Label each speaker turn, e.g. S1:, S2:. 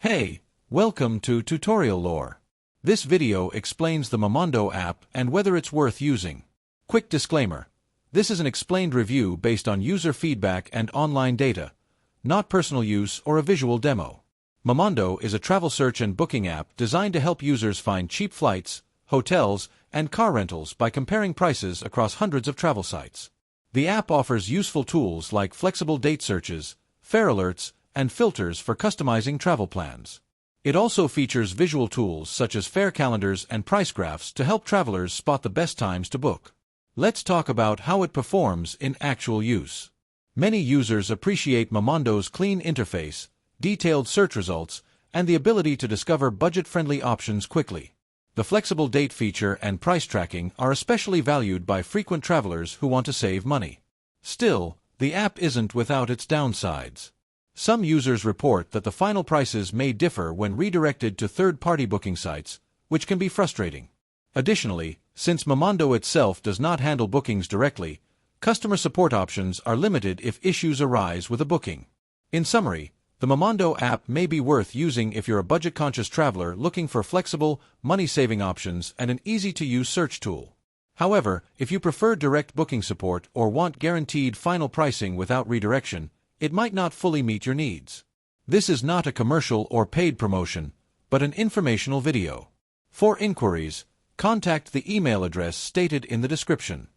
S1: Hey, welcome to Tutorial Lore. This video explains the Momondo app and whether it's worth using. Quick disclaimer. This is an explained review based on user feedback and online data, not personal use or a visual demo. Momondo is a travel search and booking app designed to help users find cheap flights, hotels, and car rentals by comparing prices across hundreds of travel sites. The app offers useful tools like flexible date searches, fare alerts, and filters for customizing travel plans. It also features visual tools such as fare calendars and price graphs to help travelers spot the best times to book. Let's talk about how it performs in actual use. Many users appreciate Momondo's clean interface, detailed search results, and the ability to discover budget-friendly options quickly. The flexible date feature and price tracking are especially valued by frequent travelers who want to save money. Still, the app isn't without its downsides. Some users report that the final prices may differ when redirected to third-party booking sites, which can be frustrating. Additionally, since Momondo itself does not handle bookings directly, customer support options are limited if issues arise with a booking. In summary, the Momondo app may be worth using if you're a budget-conscious traveler looking for flexible, money-saving options and an easy-to-use search tool. However, if you prefer direct booking support or want guaranteed final pricing without redirection, it might not fully meet your needs. This is not a commercial or paid promotion, but an informational video. For inquiries, contact the email address stated in the description.